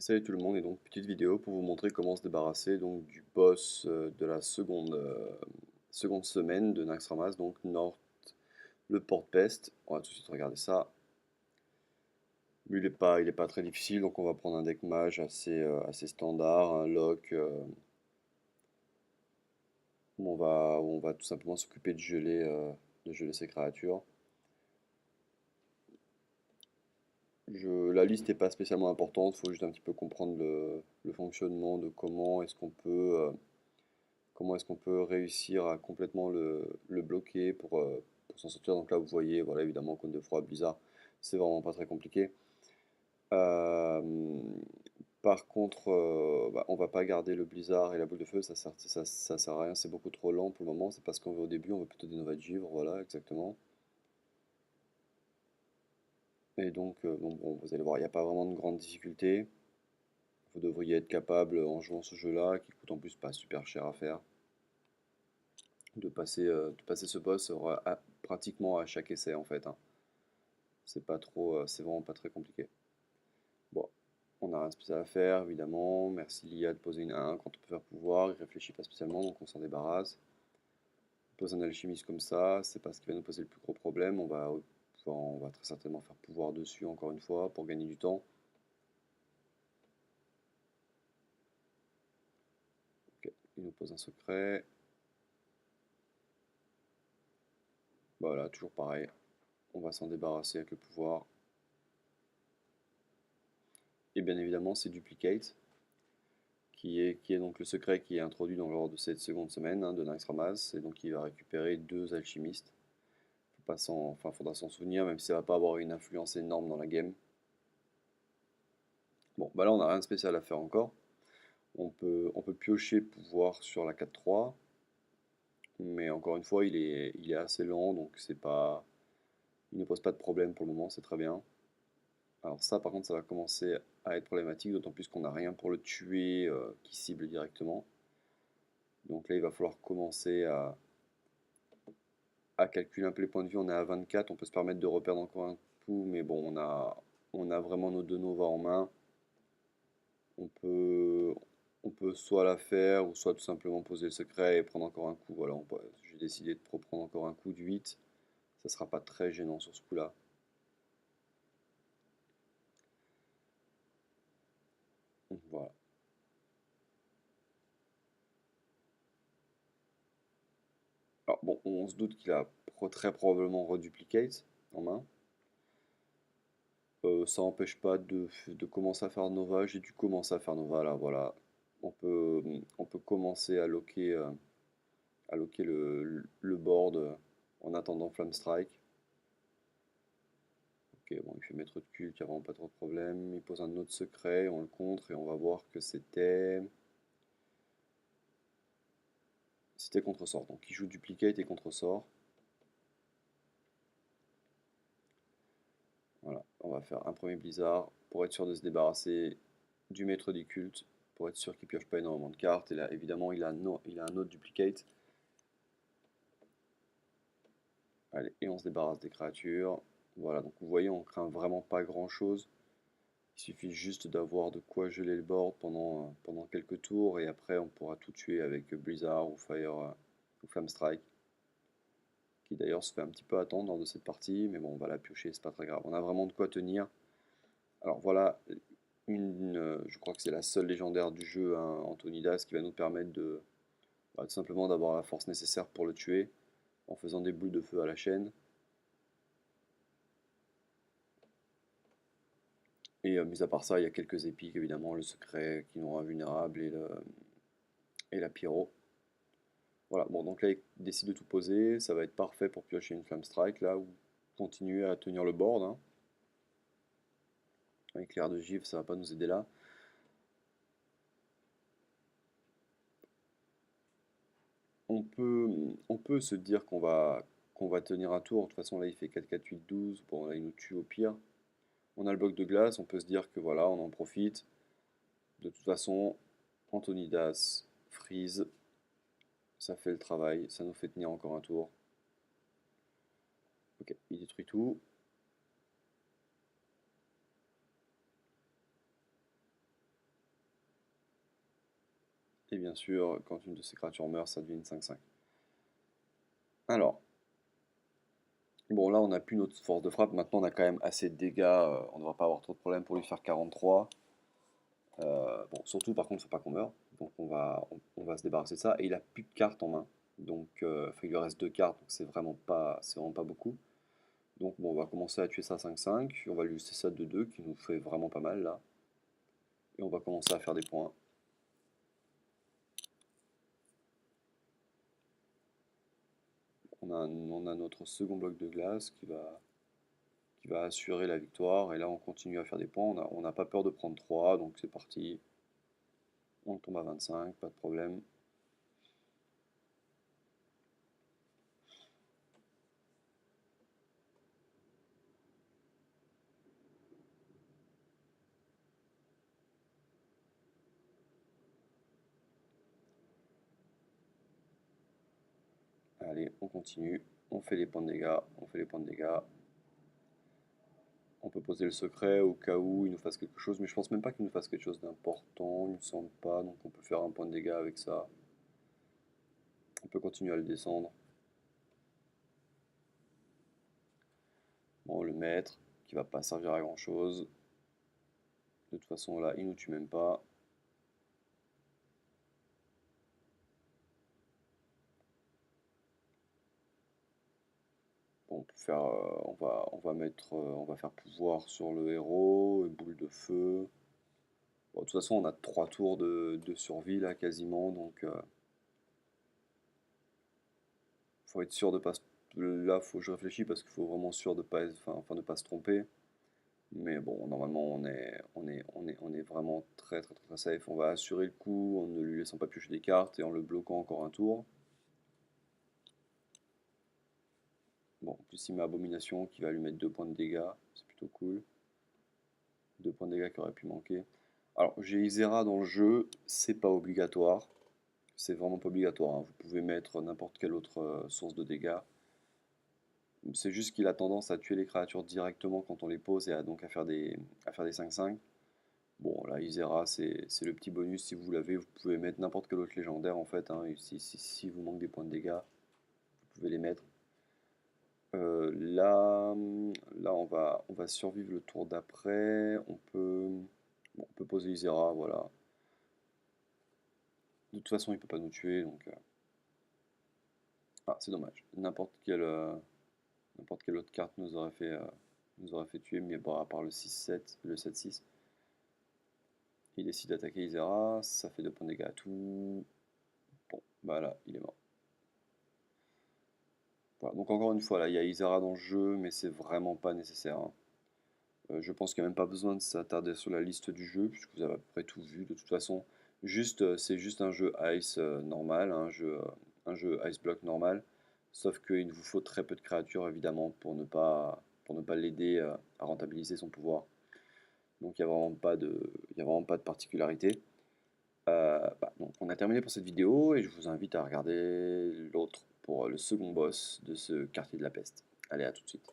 Salut tout le monde, et donc petite vidéo pour vous montrer comment se débarrasser donc du boss de la seconde semaine de Naxxramas, donc Nord, le porte-peste. On va tout de suite regarder ça. Lui il est pas très difficile, donc on va prendre un deck mage assez standard, un lock, où on va tout simplement s'occuper de geler ces créatures. La liste n'est pas spécialement importante, il faut juste un petit peu comprendre le fonctionnement de comment est-ce qu'on peut réussir à complètement le bloquer pour s'en sortir. Donc là, vous voyez, voilà, évidemment, cône de froid, blizzard, c'est vraiment pas très compliqué. Euh, Par contre, bah, on va pas garder le blizzard et la boule de feu, ça sert à rien, c'est beaucoup trop lent pour le moment. C'est parce qu'on veut au début, on veut plutôt des Nova de givre, voilà, exactement. Et donc bon, vous allez voir, il n'y a pas vraiment de grande difficulté. Vous devriez être capable, en jouant ce jeu-là, qui coûte en plus pas super cher à faire, de passer ce boss pratiquement à chaque essai en fait, hein. C'est vraiment pas très compliqué. Bon, on a rien de spécial à faire évidemment. Merci l'IA de poser une 1 quand on peut faire pouvoir. Il réfléchit pas spécialement donc on s'en débarrasse. On pose un alchimiste comme ça, c'est pas ce qui va nous poser le plus gros problème. On va très certainement faire pouvoir dessus encore une fois pour gagner du temps. Ok, il nous pose un secret. Voilà, toujours pareil. On va s'en débarrasser avec le pouvoir. Et bien évidemment, c'est duplicate, qui est donc le secret qui est introduit lors de cette seconde semaine, hein, de Naxxramas, et donc il va récupérer deux alchimistes. Faudra s'en souvenir, même si ça va pas avoir une influence énorme dans la game. Bon, bah là on n'a rien de spécial à faire encore. On peut piocher pouvoir sur la 4-3, mais encore une fois il est assez lent, donc il ne pose pas de problème pour le moment, c'est très bien. Alors ça par contre ça va commencer à être problématique, d'autant plus qu'on n'a rien pour le tuer qui cible directement. Donc là il va falloir commencer à calculer un peu les points de vue. On est à 24, on peut se permettre de reperdre encore un coup, mais bon, on a vraiment nos deux Nova en main. On peut, on peut soit la faire, ou soit tout simplement poser le secret et prendre encore un coup. Voilà, j'ai décidé de prendre encore un coup de 8. Ça sera pas très gênant sur ce coup-là. Donc voilà. Alors bon, on se doute qu'il a très probablement reduplicate en main. Ça n'empêche pas de commencer à faire Nova. J'ai dû commencer à faire Nova là, voilà. On peut commencer à loquer le board en attendant Flamme Strike. Ok, bon, il fait maître de culte, il n'y a vraiment pas trop de problème. Il pose un autre secret, on le contre et on va voir que c'était contre-sort. Donc il joue duplicate et contre-sort. Voilà, on va faire un premier blizzard pour être sûr de se débarrasser du maître des cultes, pour être sûr qu'il pioche pas énormément de cartes. Et là, évidemment, il a un autre duplicate. Allez, et on se débarrasse des créatures. Voilà, donc vous voyez, on craint vraiment pas grand chose. Il suffit juste d'avoir de quoi geler le board pendant quelques tours et après on pourra tout tuer avec Blizzard ou Fire ou Flame Strike, qui d'ailleurs se fait un petit peu attendre lors de cette partie, mais bon, on va la piocher, c'est pas très grave. On a vraiment de quoi tenir. Alors voilà, je crois que c'est la seule légendaire du jeu, hein, Antonidas, qui va nous permettre tout simplement d'avoir la force nécessaire pour le tuer en faisant des boules de feu à la chaîne. Et mis à part ça, il y a quelques épiques, évidemment, le secret qui nous rend invulnérable et la pyro. Voilà, bon, donc là, il décide de tout poser, ça va être parfait pour piocher une Flamme Strike, là, ou continuer à tenir le board, hein. Avec l'air de givre, ça va pas nous aider là. On peut se dire qu'on va tenir un tour, de toute façon, là, il fait 4-4-8-12, bon, là, il nous tue au pire. On a le bloc de glace, on peut se dire que voilà, on en profite. De toute façon, Antonidas, freeze, ça fait le travail, ça nous fait tenir encore un tour. Ok, il détruit tout. Et bien sûr, quand une de ces créatures meurt, ça devient une 5-5. Alors, bon là on n'a plus notre force de frappe, maintenant on a quand même assez de dégâts, on ne devrait pas avoir trop de problèmes pour lui faire 43. Bon, surtout par contre, faut pas qu'on meure, donc on va se débarrasser de ça. Et il a plus de cartes en main, donc il lui reste 2 cartes, donc c'est vraiment pas beaucoup. Donc bon, on va commencer à tuer ça 5-5, on va lui laisser ça 2-2 qui nous fait vraiment pas mal là. Et on va commencer à faire des points. On a notre second bloc de glace qui va assurer la victoire. Et là, on continue à faire des points. On n'a pas peur de prendre 3, donc c'est parti. On tombe à 25, pas de problème. Allez, on continue. On fait les points de dégâts. On fait les points de dégâts. On peut poser le secret au cas où il nous fasse quelque chose, mais je pense même pas qu'il nous fasse quelque chose d'important, il me semble pas, donc on peut faire un point de dégâts avec ça. On peut continuer à le descendre. Bon, le maître, qui va pas servir à grand chose. De toute façon là, il nous tue même pas. Bon, on peut faire, on va faire pouvoir sur le héros, une boule de feu. Bon, de toute façon, on a 3 tours de survie là quasiment, donc faut être sûr de pas. Là, faut que je réfléchis parce qu'il faut vraiment sûr de pas, enfin, de pas se tromper. Mais bon, normalement, on est vraiment très safe. On va assurer le coup en ne lui laissant pas piocher des cartes et en le bloquant encore un tour. Bon, en plus, il met Abomination qui va lui mettre 2 points de dégâts. C'est plutôt cool. 2 points de dégâts qui auraient pu manquer. Alors, j'ai Isera dans le jeu, c'est pas obligatoire. C'est vraiment pas obligatoire, hein. Vous pouvez mettre n'importe quelle autre source de dégâts. C'est juste qu'il a tendance à tuer les créatures directement quand on les pose et donc à faire des 5-5. Bon, là, Isera, c'est le petit bonus si vous l'avez. Vous pouvez mettre n'importe quel autre légendaire en fait, hein. Et si vous manque des points de dégâts, vous pouvez les mettre. Là, on va survivre le tour d'après. Bon, on peut poser Isera, voilà. De toute façon, il peut pas nous tuer, donc. Ah, c'est dommage. N'importe quelle autre carte nous aurait fait tuer, mais bon, à part le 6-7, le 7-6. Il décide d'attaquer Isera, ça fait 2 points de dégâts à tout. Bon, bah là, il est mort. Voilà, donc encore une fois, là, il y a Isera dans le jeu, mais c'est vraiment pas nécessaire, hein. Je pense qu'il n'y a même pas besoin de s'attarder sur la liste du jeu, puisque vous avez à peu près tout vu de toute façon. C'est juste un jeu Ice normal, un jeu Ice Block normal, sauf qu'il vous faut très peu de créatures évidemment pour ne pas l'aider à rentabiliser son pouvoir. Donc il y a vraiment pas de particularité. Donc on a terminé pour cette vidéo et je vous invite à regarder l'autre pour le second boss de ce quartier de la peste. Allez, à tout de suite.